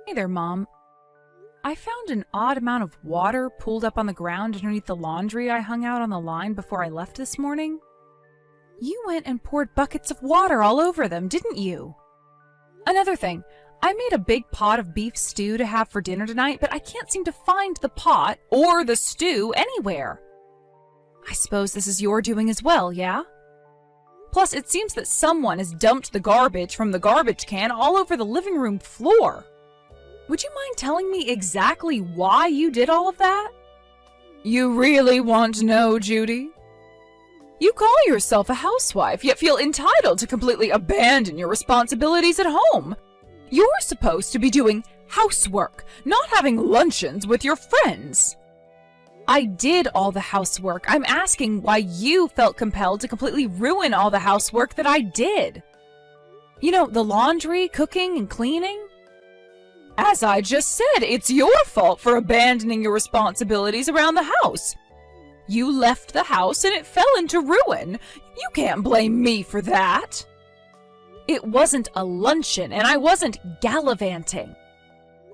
Hey there, Mom. I found an odd amount of water pooled up on the ground underneath the laundry I hung out on the line before I left this morning. You went and poured buckets of water all over them, didn't you? Another thing, I made a big pot of beef stew to have for dinner tonight, but I can't seem to find the pot or the stew anywhere. I suppose this is your doing as well, yeah? Plus, it seems that someone has dumped the garbage from the garbage can all over the living room floor. Would you mind telling me exactly why you did all of that? You really want to know, Judy? You call yourself a housewife, yet feel entitled to completely abandon your responsibilities at home. You're supposed to be doing housework, not having luncheons with your friends. I did all the housework. I'm asking why you felt compelled to completely ruin all the housework that I did. You know, the laundry, cooking, and cleaning. As I just said, it's your fault for abandoning your responsibilities around the house. You left the house and it fell into ruin. You can't blame me for that. It wasn't a luncheon and I wasn't gallivanting.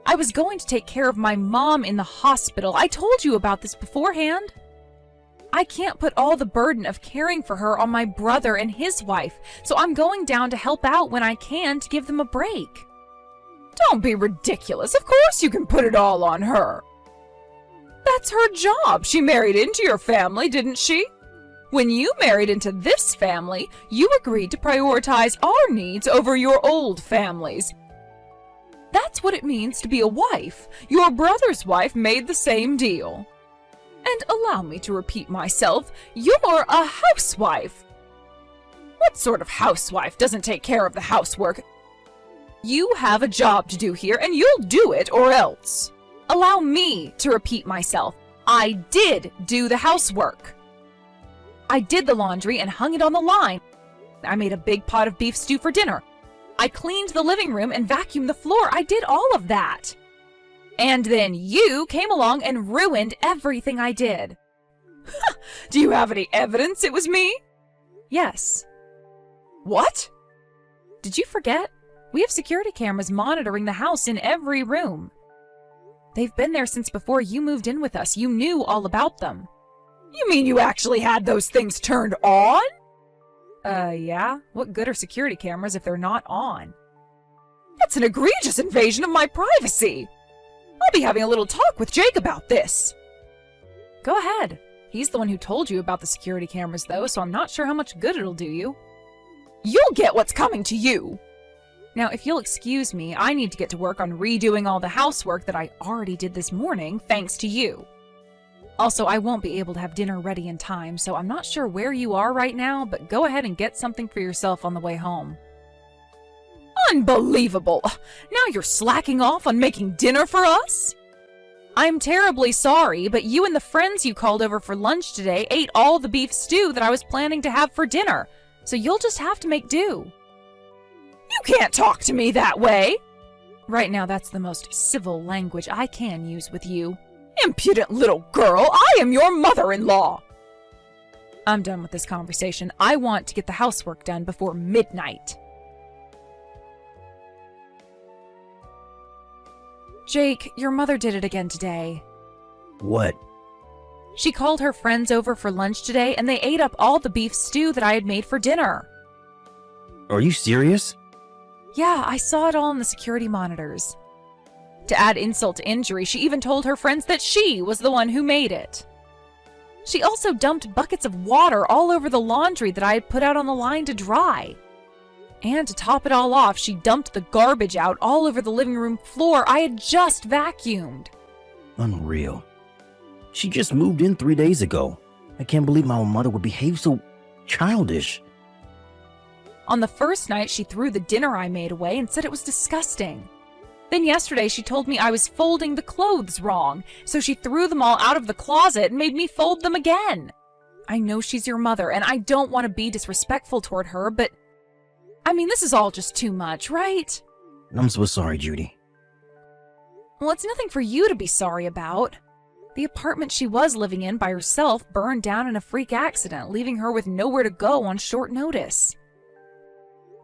I was going to take care of my mom in the hospital. I told you about this beforehand. I can't put all the burden of caring for her on my brother and his wife, so I'm going down to help out when I can to give them a break. Don't be ridiculous. Of course you can put it all on her. That's her job. She married into your family, didn't she? When you married into this family, you agreed to prioritize our needs over your old family's. That's what it means to be a wife. Your brother's wife made the same deal. And allow me to repeat myself, you're a housewife. What sort of housewife doesn't take care of the housework? You have a job to do here, and you'll do it or else. Allow me to repeat myself. I did do the housework. I did the laundry and hung it on the line. I made a big pot of beef stew for dinner. I cleaned the living room and vacuumed the floor. I did all of that. And then you came along and ruined everything I did. Do you have any evidence it was me? Yes. What? Did you forget? We have security cameras monitoring the house in every room. They've been there since before you moved in with us. You knew all about them. You mean you actually had those things turned on? Yeah. What good are security cameras if they're not on? That's an egregious invasion of my privacy. I'll be having a little talk with Jake about this. Go ahead. He's the one who told you about the security cameras, though, so I'm not sure how much good it'll do you. You'll get what's coming to you. Now, if you'll excuse me, I need to get to work on redoing all the housework that I already did this morning, thanks to you. Also, I won't be able to have dinner ready in time, so I'm not sure where you are right now, but go ahead and get something for yourself on the way home. Unbelievable! Now you're slacking off on making dinner for us? I'm terribly sorry, but you and the friends you called over for lunch today ate all the beef stew that I was planning to have for dinner, so you'll just have to make do. You can't talk to me that way! Right now, that's the most civil language I can use with you. Impudent little girl! I am your mother-in-law! I'm done with this conversation. I want to get the housework done before midnight. Jake, your mother did it again today. What? She called her friends over for lunch today, and they ate up all the beef stew that I had made for dinner. Are you serious? Yeah, I saw it all on the security monitors. To add insult to injury, she even told her friends that she was the one who made it. She also dumped buckets of water all over the laundry that I had put out on the line to dry. And to top it all off, she dumped the garbage out all over the living room floor I had just vacuumed. Unreal. She just moved in 3 days ago. I can't believe my mother would behave so childish. On the first night, she threw the dinner I made away and said it was disgusting. Then yesterday, she told me I was folding the clothes wrong, so she threw them all out of the closet and made me fold them again. I know she's your mother, and I don't want to be disrespectful toward her, but I mean, this is all just too much, right? I'm so sorry, Judy. Well, it's nothing for you to be sorry about. The apartment she was living in by herself burned down in a freak accident, leaving her with nowhere to go on short notice.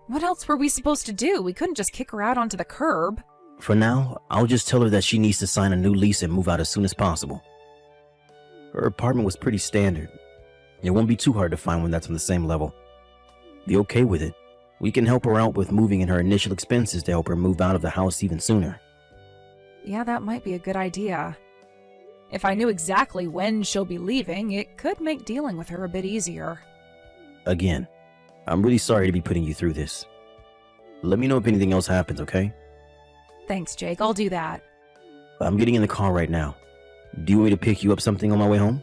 What else were we supposed to do? We couldn't just kick her out onto the curb. For now, I'll just tell her that she needs to sign a new lease and move out as soon as possible. Her apartment was pretty standard. It won't be too hard to find one that's on the same level. Be okay with it. We can help her out with moving and her initial expenses to help her move out of the house even sooner. Yeah, that might be a good idea. If I knew exactly when she'll be leaving, it could make dealing with her a bit easier. Again, I'm really sorry to be putting you through this. Let me know if anything else happens, okay? Thanks, Jake. I'll do that. I'm getting in the car right now. Do you want me to pick you up something on my way home?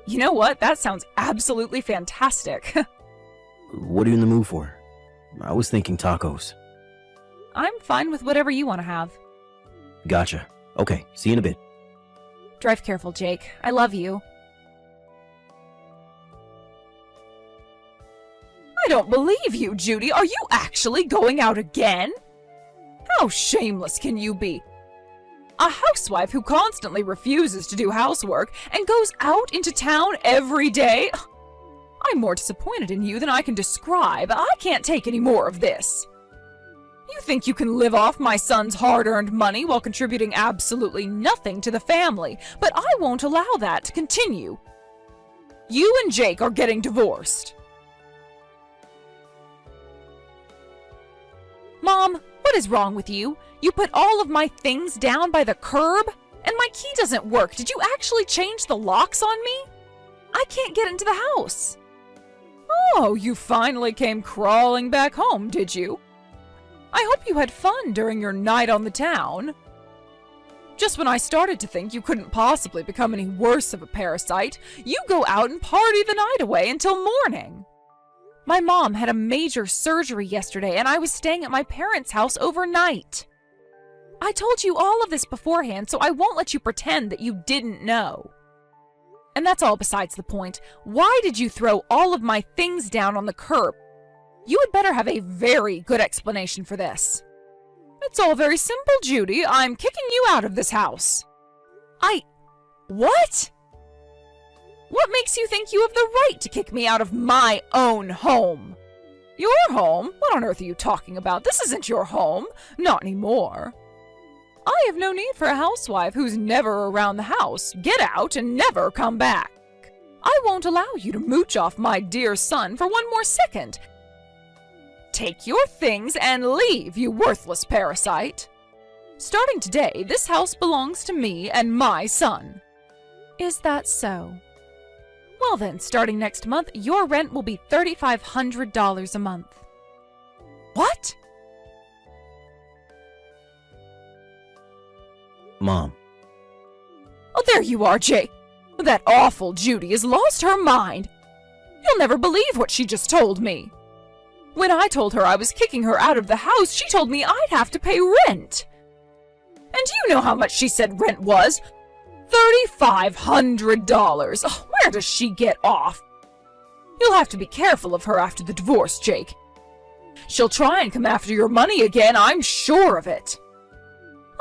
You know what? That sounds absolutely fantastic. What are you in the mood for? I was thinking tacos. I'm fine with whatever you want to have. Gotcha. Okay, see you in a bit. Drive careful, Jake. I love you. I don't believe you, Judy. Are you actually going out again? How shameless can you be? A housewife who constantly refuses to do housework and goes out into town every day? I'm more disappointed in you than I can describe. I can't take any more of this. You think you can live off my son's hard-earned money while contributing absolutely nothing to the family, but I won't allow that to continue. You and Jake are getting divorced. Mom, what is wrong with you? You put all of my things down by the curb? And my key doesn't work. Did you actually change the locks on me? I can't get into the house. Oh, you finally came crawling back home, did you? I hope you had fun during your night on the town. Just when I started to think you couldn't possibly become any worse of a parasite, you go out and party the night away until morning. My mom had a major surgery yesterday, and I was staying at my parents' house overnight. I told you all of this beforehand, so I won't let you pretend that you didn't know. And that's all besides the point. Why did you throw all of my things down on the curb? You had better have a very good explanation for this. It's all very simple, Judy. I'm kicking you out of this house. What? What makes you think you have the right to kick me out of my own home? Your home? What on earth are you talking about? This isn't your home. Not anymore. I have no need for a housewife who's never around the house. Get out and never come back. I won't allow you to mooch off my dear son for one more second. Take your things and leave, you worthless parasite. Starting today, this house belongs to me and my son. Is that so? Well then, starting next month, your rent will be $3,500 a month. What? Mom. Oh, there you are, Jake. That awful Judy has lost her mind. You'll never believe what she just told me. When I told her I was kicking her out of the house, she told me I'd have to pay rent. And you know how much she said rent was? $3,500. Oh, where does she get off? You'll have to be careful of her after the divorce, Jake. She'll try and come after your money again, I'm sure of it.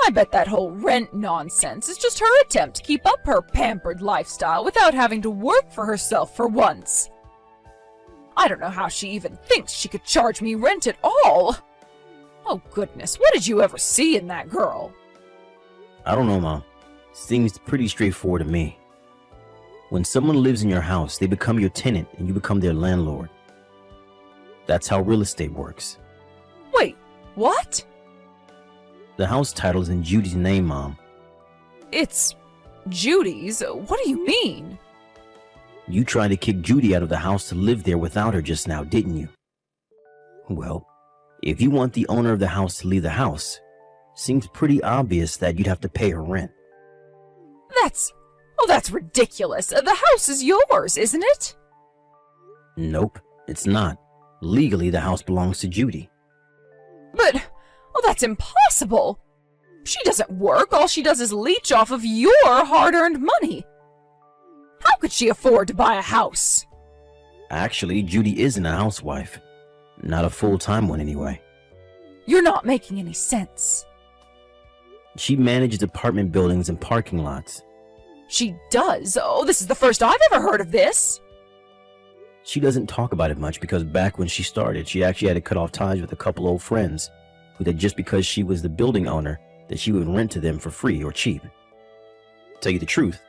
I bet that whole rent nonsense is just her attempt to keep up her pampered lifestyle without having to work for herself for once. I don't know how she even thinks she could charge me rent at all. Oh goodness, what did you ever see in that girl? I don't know, Mom. Seems pretty straightforward to me. When someone lives in your house, they become your tenant and you become their landlord. That's how real estate works. Wait, what? The house title is in Judy's name, Mom. It's Judy's? What do you mean? You tried to kick Judy out of the house to live there without her just now, didn't you? Well, if you want the owner of the house to leave the house, seems pretty obvious that you'd have to pay her rent. That's ridiculous. The house is yours, isn't it? Nope, it's not. Legally, the house belongs to Judy. But, that's impossible. She doesn't work. All she does is leech off of your hard-earned money. How could she afford to buy a house? Actually, Judy isn't a housewife. Not a full-time one, anyway. You're not making any sense. She manages apartment buildings and parking lots. She does? Oh, this is the first I've ever heard of this. She doesn't talk about it much because back when she started, she actually had to cut off ties with a couple old friends who, that just because she was the building owner, that she would rent to them for free or cheap. Tell you the truth,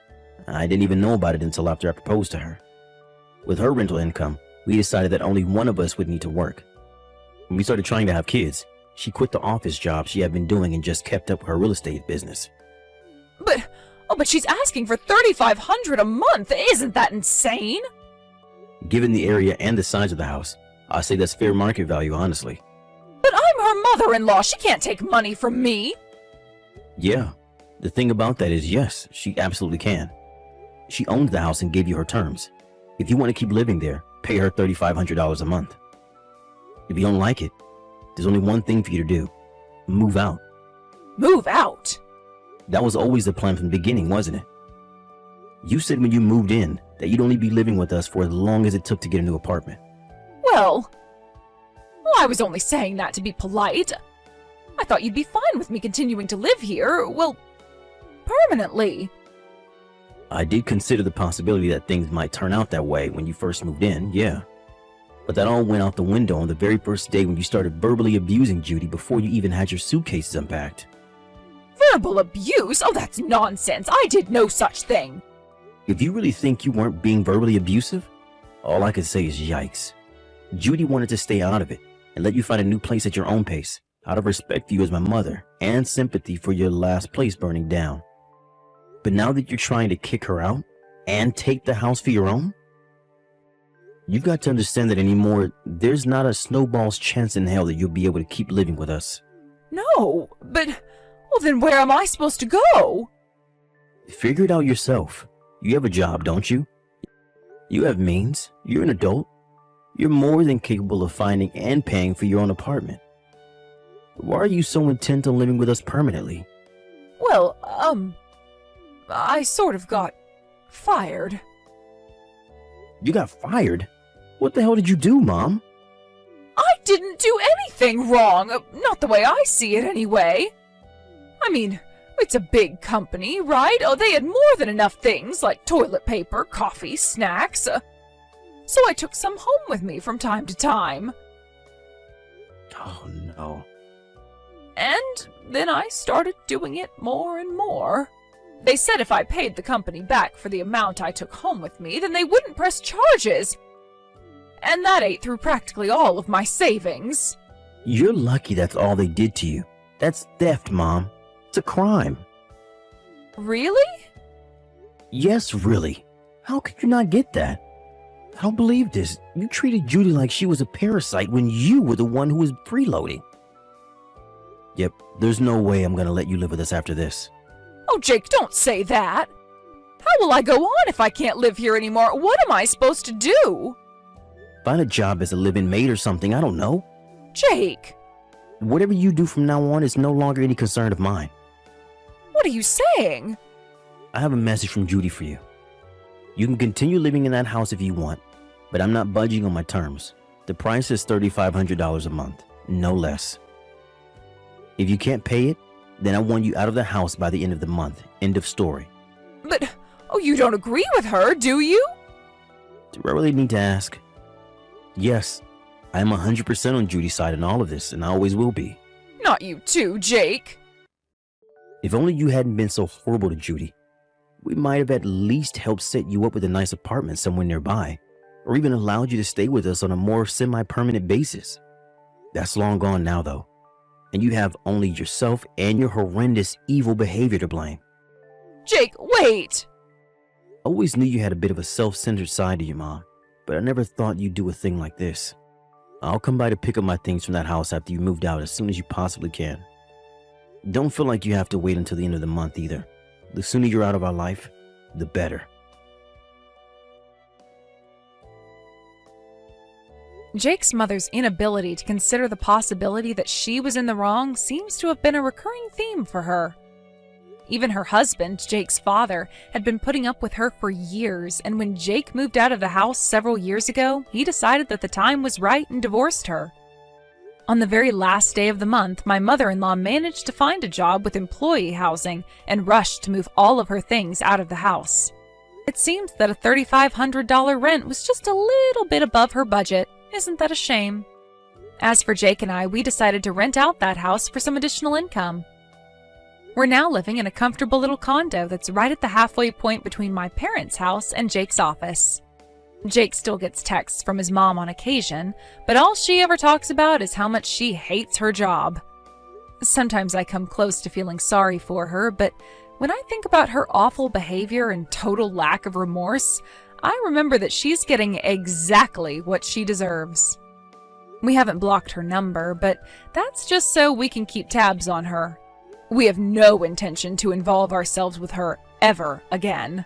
I didn't even know about it until after I proposed to her. With her rental income, we decided that only one of us would need to work. When we started trying to have kids, she quit the office job she had been doing and just kept up her real estate business. But she's asking for $3,500 a month. Isn't that insane? Given the area and the size of the house, I say that's fair market value, honestly. But I'm her mother-in-law. She can't take money from me. Yeah, the thing about that is, yes, she absolutely can. She owned the house and gave you her terms. If you want to keep living there, pay her $3,500 a month. If you don't like it, there's only one thing for you to do. Move out. Move out? That was always the plan from the beginning, wasn't it? You said when you moved in that you'd only be living with us for as long as it took to get a new apartment. Well, I was only saying that to be polite. I thought you'd be fine with me continuing to live here, well, permanently. I did consider the possibility that things might turn out that way when you first moved in, yeah. But that all went out the window on the very first day when you started verbally abusing Judy before you even had your suitcases unpacked. Verbal abuse? Oh, that's nonsense. I did no such thing. If you really think you weren't being verbally abusive, all I can say is yikes. Judy wanted to stay out of it and let you find a new place at your own pace, out of respect for you as my mother and sympathy for your last place burning down. But now that you're trying to kick her out and take the house for your own, you've got to understand that anymore, there's not a snowball's chance in hell that you'll be able to keep living with us. No, but, well, then where am I supposed to go? Figure it out yourself. You have a job, don't you? You have means. You're an adult. You're more than capable of finding and paying for your own apartment. Why are you so intent on living with us permanently? Well, I sort of got fired. You got fired? What the hell did you do, Mom? I didn't do anything wrong. Not the way I see it, anyway. I mean, it's a big company, right? Oh, they had more than enough things like toilet paper, coffee, snacks. So I took some home with me from time to time. Oh, no. And then I started doing it more and more. They said if I paid the company back for the amount I took home with me, then they wouldn't press charges. And that ate through practically all of my savings. You're lucky that's all they did to you. That's theft, Mom. It's a crime. Really? Yes, really. How could you not get that? I don't believe this. You treated Judy like she was a parasite when you were the one who was freeloading. Yep, there's no way I'm gonna let you live with us after this. Oh, Jake, don't say that. How will I go on if I can't live here anymore? What am I supposed to do? Find a job as a live-in maid or something, I don't know. Jake! Whatever you do from now on is no longer any concern of mine. What are you saying? I have a message from Judy for you. You can continue living in that house if you want, but I'm not budging on my terms. The price is $3,500 a month, no less. If you can't pay it, then I want you out of the house by the end of the month. End of story. But, oh, you don't agree with her, do you? Do I really need to ask? Yes, I am 100% on Judy's side in all of this, and I always will be. Not you too, Jake. If only you hadn't been so horrible to Judy, we might have at least helped set you up with a nice apartment somewhere nearby, or even allowed you to stay with us on a more semi-permanent basis. That's long gone now, though, and you have only yourself and your horrendous evil behavior to blame. Jake, wait! I always knew you had a bit of a self-centered side to you, Mom, but I never thought you'd do a thing like this. I'll come by to pick up my things from that house after you moved out as soon as you possibly can. Don't feel like you have to wait until the end of the month either. The sooner you're out of our life, the better. Jake's mother's inability to consider the possibility that she was in the wrong seems to have been a recurring theme for her. Even her husband, Jake's father, had been putting up with her for years, and when Jake moved out of the house several years ago, he decided that the time was right and divorced her. On the very last day of the month, my mother-in-law managed to find a job with employee housing and rushed to move all of her things out of the house. It seems that a $3,500 rent was just a little bit above her budget. Isn't that a shame? As for Jake and I, we decided to rent out that house for some additional income. We're now living in a comfortable little condo that's right at the halfway point between my parents' house and Jake's office. Jake still gets texts from his mom on occasion, but all she ever talks about is how much she hates her job. Sometimes I come close to feeling sorry for her, but when I think about her awful behavior and total lack of remorse, I remember that she's getting exactly what she deserves. We haven't blocked her number, but that's just so we can keep tabs on her. We have no intention to involve ourselves with her ever again.